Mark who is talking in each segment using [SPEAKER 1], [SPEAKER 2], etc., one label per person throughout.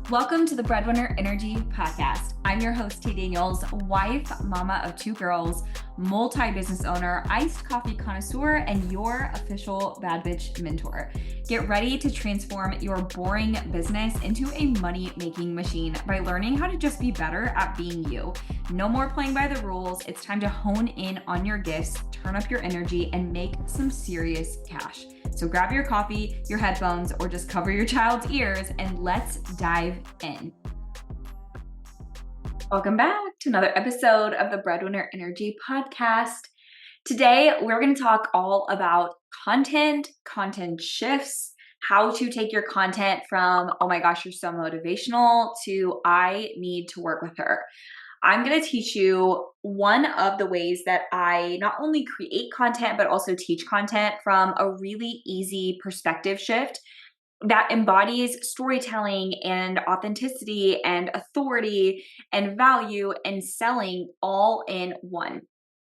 [SPEAKER 1] Welcome to the Breadwinner Energy Podcast. I'm your host, T. Daniels, wife, mama of two girls, multi-business owner, iced coffee connoisseur, and your official bad bitch mentor. Get ready to transform your boring business into a money-making machine by learning how to just be better at being you. No more playing by the rules. It's time to hone in on your gifts, turn up your energy, and make some serious cash. So grab your coffee, your headphones, or just cover your child's ears and let's dive in. Welcome back to another episode of the Breadwinner Energy Podcast. Today, we're going to talk all about content shifts, how to take your content from, oh my gosh, you're so motivational, to I need to work with her. I'm going to teach you one of the ways that I not only create content, but also teach content from a really easy perspective shift that embodies storytelling and authenticity and authority and value and selling all in one.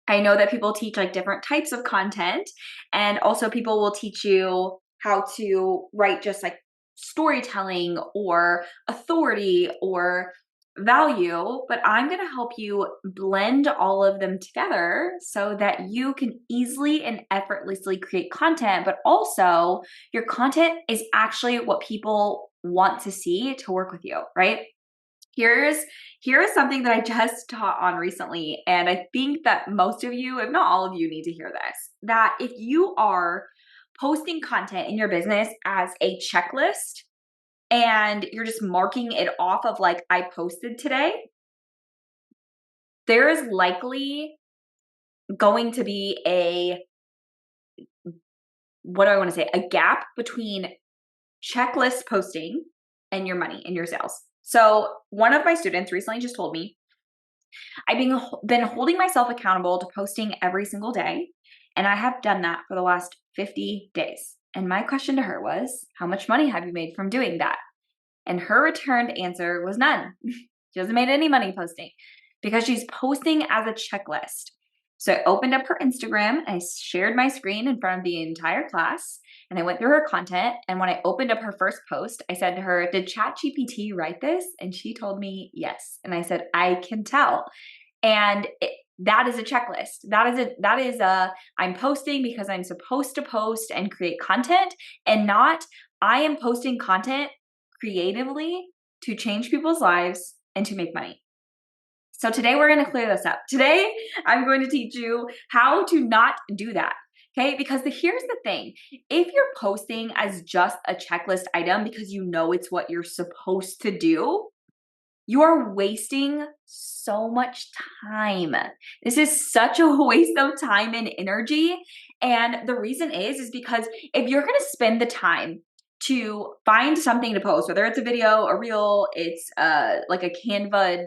[SPEAKER 1] I know that people teach like different types of content, and also people will teach you how to write just like storytelling or authority or value, but I'm going to help you blend all of them together so that you can easily and effortlessly create content, but also your content is actually what people want to see to work with you, right? Here is something that I just taught on recently, and I think that most of you, if not all of you, need to hear this, that if you are posting content in your business as a checklist, and you're just marking it off of like, I posted today, there is likely going to be a gap between checklist posting and your money and your sales. So one of my students recently just told me, I've been holding myself accountable to posting every single day, and I have done that for the last 50 days. And my question to her was, how much money have you made from doing that? And her returned answer was none. She hasn't made any money posting because she's posting as a checklist. So I opened up her Instagram, I shared my screen in front of the entire class, and I went through her content. And when I opened up her first post, I said to her, did ChatGPT write this? And she told me yes. And I said, I can tell. And that is a checklist. That is a I'm posting because I'm supposed to post and create content, and not I am posting content creatively to change people's lives and to make money. So today we're going to clear this up. Today I'm going to teach you how to not do that. Okay, because here's the thing. If you're posting as just a checklist item because you know it's what you're supposed to do, you are wasting so much time. This is such a waste of time and energy. And the reason is because if you're going to spend the time to find something to post, whether it's a video, a reel, it's like a Canva,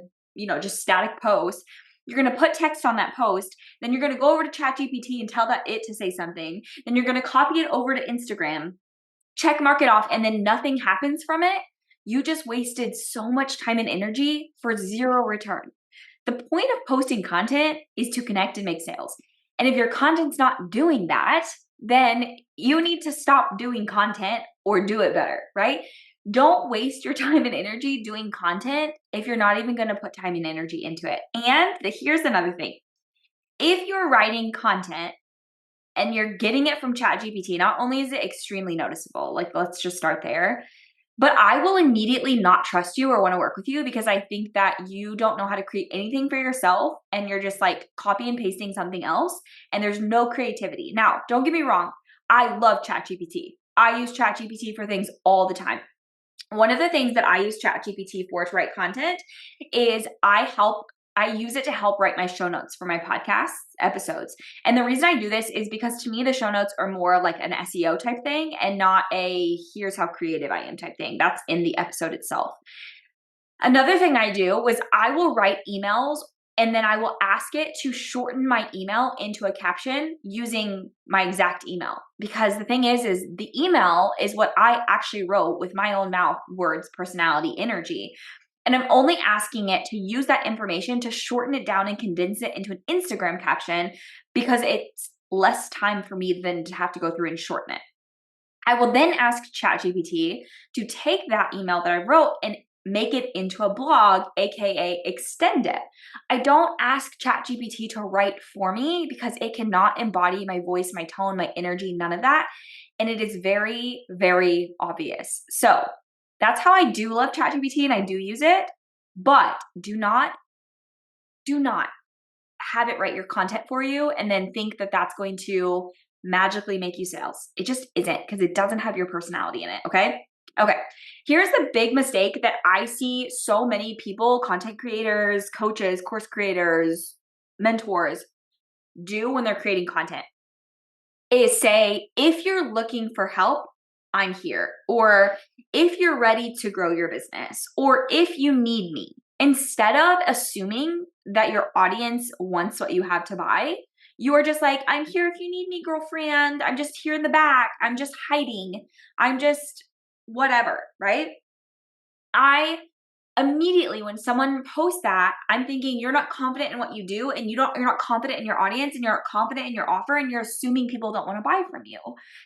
[SPEAKER 1] just static post, you're going to put text on that post. Then you're going to go over to ChatGPT and tell it to say something. Then you're going to copy it over to Instagram, check mark it off, and then nothing happens from it. You just wasted so much time and energy for zero return. The point of posting content is to connect and make sales. And if your content's not doing that, then you need to stop doing content or do it better, right? Don't waste your time and energy doing content if you're not even going to put time and energy into it. And here's another thing. If you're writing content and you're getting it from ChatGPT, not only is it extremely noticeable, like let's just start there, but I will immediately not trust you or want to work with you because I think that you don't know how to create anything for yourself and you're just like copy and pasting something else and there's no creativity. Now, don't get me wrong. I love ChatGPT. I use ChatGPT for things all the time. One of the things that I use ChatGPT for to write content is I use it to help write my show notes for my podcast episodes. And the reason I do this is because to me, the show notes are more like an SEO type thing and not a here's how creative I am type thing. That's in the episode itself. Another thing I do was I will write emails and then I will ask it to shorten my email into a caption using my exact email. Because the thing is the email is what I actually wrote with my own mouth, words, personality, energy. And I'm only asking it to use that information to shorten it down and condense it into an Instagram caption because it's less time for me than to have to go through and shorten it. I will then ask ChatGPT to take that email that I wrote and make it into a blog, aka extend it. I don't ask ChatGPT to write for me because it cannot embody my voice, my tone, my energy, none of that. And it is very, very obvious. So that's how I do love ChatGPT and I do use it, but do not have it write your content for you and then think that that's going to magically make you sales. It just isn't, because it doesn't have your personality in it, okay? Okay, here's the big mistake that I see so many people, content creators, coaches, course creators, mentors do when they're creating content is say, if you're looking for help, I'm here. Or if you're ready to grow your business, or if you need me, instead of assuming that your audience wants what you have to buy, you are just like, I'm here if you need me, girlfriend. I'm just here in the back. I'm just hiding. I'm just whatever, right? I immediately, when someone posts that, I'm thinking you're not confident in what you do, and you're not confident in your audience, and you're not confident in your offer, and you're assuming people don't want to buy from you.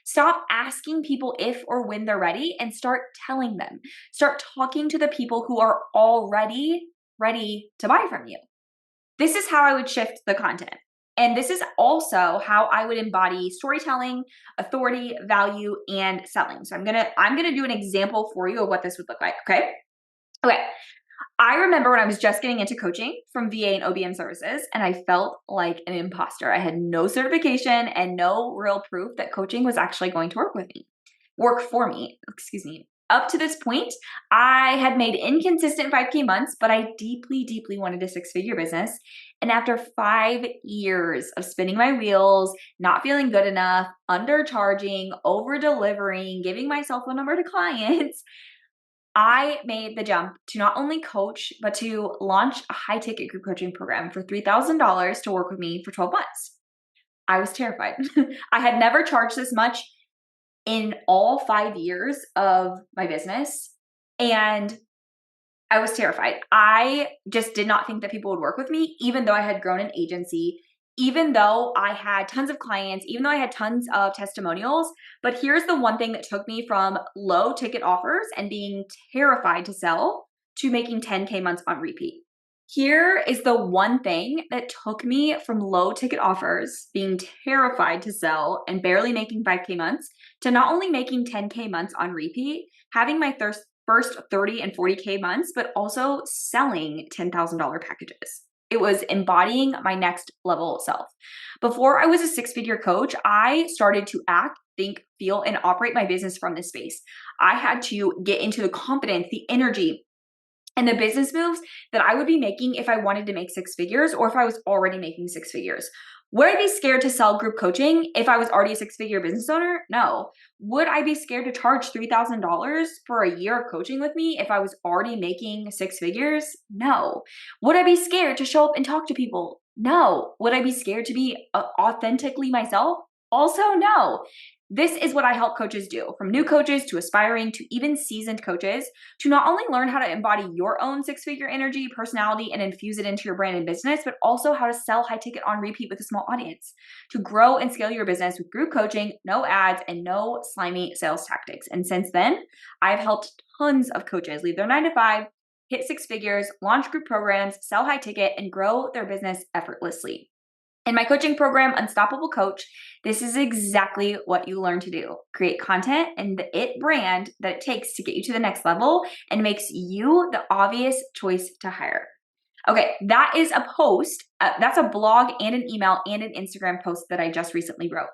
[SPEAKER 1] Stop asking people if or when they're ready and start telling them. Start talking to the people who are already ready to buy from you. This is how I would shift the content. And this is also how I would embody storytelling, authority, value, and selling. So I'm gonna do an example for you of what this would look like, okay? Okay, I remember when I was just getting into coaching from VA and OBM services, and I felt like an imposter. I had no certification and no real proof that coaching was actually going to work for me, excuse me. Up to this point, I had made inconsistent 5K months, but I deeply, deeply wanted a six-figure business. And after 5 years of spinning my wheels, not feeling good enough, undercharging, over-delivering, giving myself a number to clients, I made the jump to not only coach, but to launch a high-ticket group coaching program for $3,000 to work with me for 12 months. I was terrified. I had never charged this much in all 5 years of my business, and I was terrified. I just did not think that people would work with me, even though I had grown an agency, even though I had tons of clients, even though I had tons of testimonials. But here's the one thing that took me from low ticket offers and being terrified to sell to making 10K months on repeat. Here is the one thing that took me from low ticket offers, being terrified to sell and barely making 5K months, to not only making 10K months on repeat, having my first 30 and 40K months, but also selling $10,000 packages. It was embodying my next level self. Before I was a six-figure coach, I started to act, think, feel, and operate my business from this space. I had to get into the confidence, the energy, and the business moves that I would be making if I wanted to make six figures or if I was already making six figures. Would I be scared to sell group coaching if I was already a six-figure business owner? No. Would I be scared to charge $3,000 for a year of coaching with me if I was already making six figures? No. Would I be scared to show up and talk to people? No. Would I be scared to be authentically myself? Also, no. This is what I help coaches do, from new coaches to aspiring to even seasoned coaches, to not only learn how to embody your own six-figure energy, personality, and infuse it into your brand and business, but also how to sell high ticket on repeat with a small audience, to grow and scale your business with group coaching, no ads, and no slimy sales tactics. And since then, I've helped tons of coaches leave their 9 to 5, hit six figures, launch group programs, sell high ticket, and grow their business effortlessly. In my coaching program, Unstoppable Coach, this is exactly what you learn to do. Create content and the it brand that it takes to get you to the next level and makes you the obvious choice to hire. Okay, that is a post. That's a blog and an email and an Instagram post that I just recently wrote.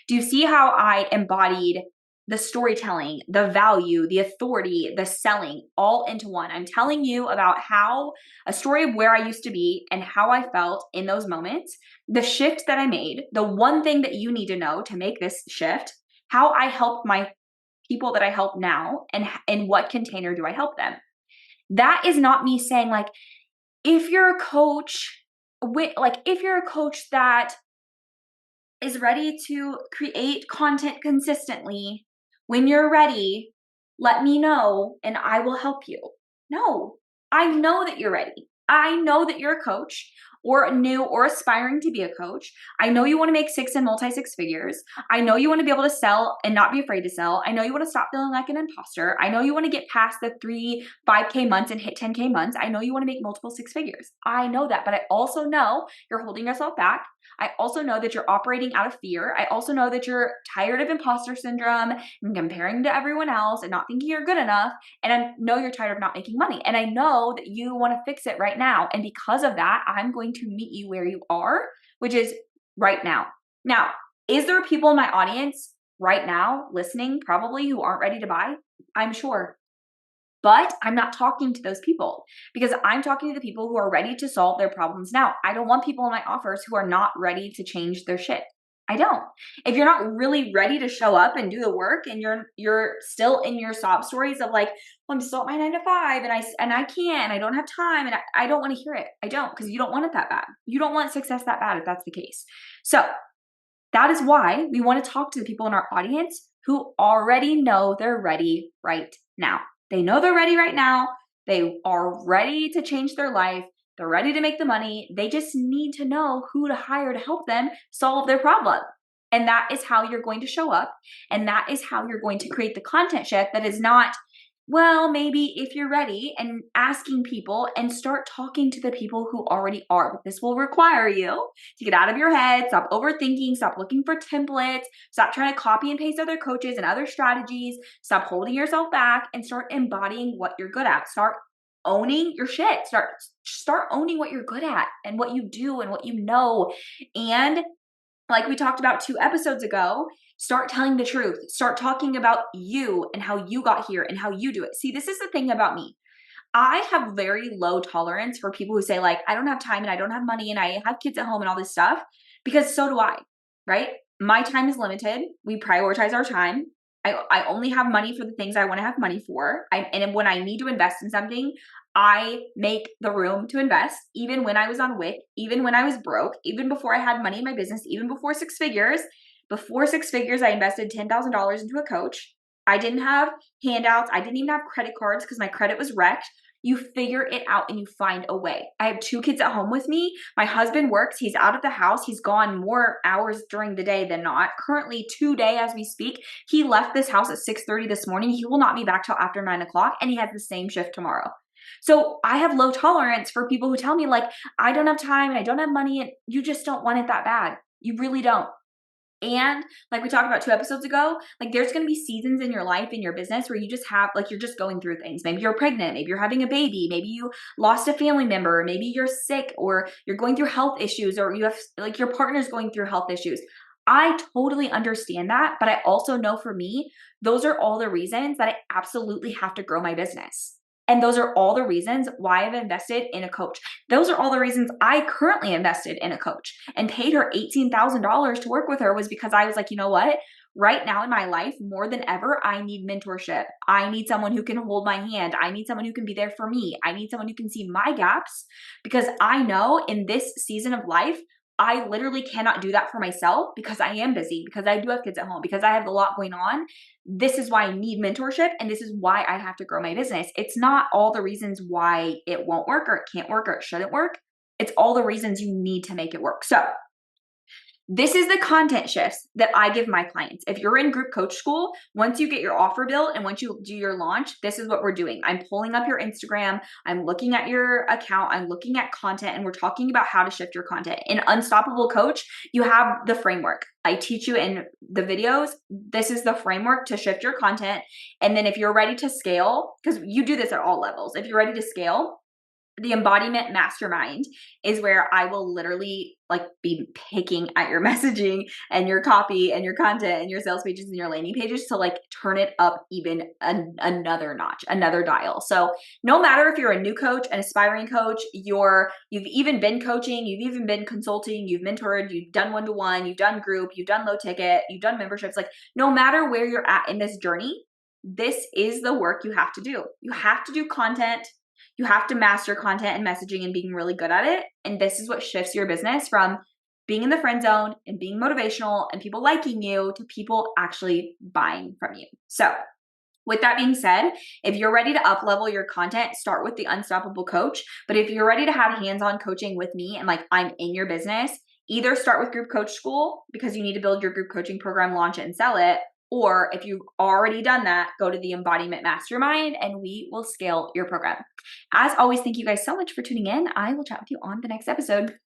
[SPEAKER 1] Do you see how I embodied the storytelling, the value, the authority, the selling all into one? I'm telling you about how a story of where I used to be and how I felt in those moments, the shift that I made, the one thing that you need to know to make this shift, how I help my people that I help now, and in what container do I help them. That is not me saying like, if you're a coach, if you're a coach that is ready to create content consistently, when you're ready, let me know and I will help you. No, I know that you're ready. I know that you're a coach. or new or aspiring to be a coach. I know you want to make six and multi-six figures. I know you want to be able to sell and not be afraid to sell. I know you want to stop feeling like an imposter. I know you want to get past the 5K months and hit 10K months. I know you want to make multiple six figures. I know that, but I also know you're holding yourself back. I also know that you're operating out of fear. I also know that you're tired of imposter syndrome and comparing to everyone else and not thinking you're good enough. And I know you're tired of not making money. And I know that you want to fix it right now. And because of that, I'm going to meet you where you are, which is right now. Now, is there people in my audience right now listening probably who aren't ready to buy? I'm sure. But I'm not talking to those people because I'm talking to the people who are ready to solve their problems now. I don't want people in my offers who are not ready to change their shit. I don't. If you're not really ready to show up and do the work and you're still in your sob stories of like, well, I'm still at my 9 to 5 and I can't, and I don't have time, and I don't want to hear it. I don't, because you don't want it that bad. You don't want success that bad if that's the case. So that is why we want to talk to the people in our audience who already know they're ready right now. They know they're ready right now. They are ready to change their life. They're ready to make the money. They just need to know who to hire to help them solve their problem. And that is how you're going to show up. And that is how you're going to create the content shift that is not, well, maybe if you're ready, and asking people and start talking to the people who already are. But this will require you to get out of your head, stop overthinking, stop looking for templates, stop trying to copy and paste other coaches and other strategies, stop holding yourself back, and start embodying what you're good at. Start owning your shit. Start owning what you're good at and what you do and what you know. And like we talked about 2 episodes ago, start telling the truth. Start talking about you and how you got here and how you do it. See, this is the thing about me. I have very low tolerance for people who say like, I don't have time and I don't have money and I have kids at home and all this stuff, because so do I, right? My time is limited. We prioritize our time. I only have money for the things I want to have money for. And when I need to invest in something, I make the room to invest, even when I was on WIC, even when I was broke, even before I had money in my business, even before 6 figures. Before 6 figures, I invested $10,000 into a coach. I didn't have handouts. I didn't even have credit cards because my credit was wrecked. You figure it out and you find a way. I have 2 kids at home with me. My husband works. He's out of the house. He's gone more hours during the day than not. Currently today as we speak, he left this house at 6:30 this morning. He will not be back till after 9 o'clock, and he has the same shift tomorrow. So I have low tolerance for people who tell me like, I don't have time and I don't have money, and you just don't want it that bad. You really don't. And like we talked about 2 episodes ago, like there's going to be seasons in your life, in your business, where you just have, like, you're just going through things. Maybe you're pregnant, maybe you're having a baby, maybe you lost a family member, maybe you're sick, or you're going through health issues, or you have like your partner's going through health issues. I totally understand that. But I also know for me, those are all the reasons that I absolutely have to grow my business. And those are all the reasons why I've invested in a coach. Those are all the reasons I currently invested in a coach and paid her $18,000 to work with her, was because I was like, you know what? Right now in my life, more than ever, I need mentorship. I need someone who can hold my hand. I need someone who can be there for me. I need someone who can see my gaps, because I know in this season of life, I literally cannot do that for myself because I am busy, because I do have kids at home, because I have a lot going on. This is why I need mentorship, and this is why I have to grow my business. It's not all the reasons why it won't work or it can't work or it shouldn't work. It's all the reasons you need to make it work. So this is the content shifts that I give my clients. If you're in group coach school, once you get your offer built and once you do your launch, this is what we're doing. I'm pulling up your Instagram. I'm looking at your account. I'm looking at content, and we're talking about how to shift your content. In Unstoppable Coach, you have the framework. I teach you in the videos. This is the framework to shift your content. And then if you're ready to scale, because you do this at all levels, if you're ready to scale, the embodiment mastermind is where I will literally like be picking at your messaging and your copy and your content and your sales pages and your landing pages to like turn it up even another notch, another dial. So no matter if you're a new coach, an aspiring coach, you've even been coaching, you've even been consulting, you've mentored, you've done one-to-one, you've done group, you've done low ticket, you've done memberships, like no matter where you're at in this journey, this is the work you have to do. You have to do content. You have to master content and messaging and being really good at it. And this is what shifts your business from being in the friend zone and being motivational and people liking you to people actually buying from you. So With that being said, if you're ready to up-level your content, start with the Unstoppable Coach. But if you're ready to have hands-on coaching with me and like I'm in your business, either start with Group Coach School because you need to build your group coaching program, launch it, and sell it. Or if you've already done that, go to the Embodiment Mastermind and we will scale your program. As always, thank you guys so much for tuning in. I will chat with you on the next episode.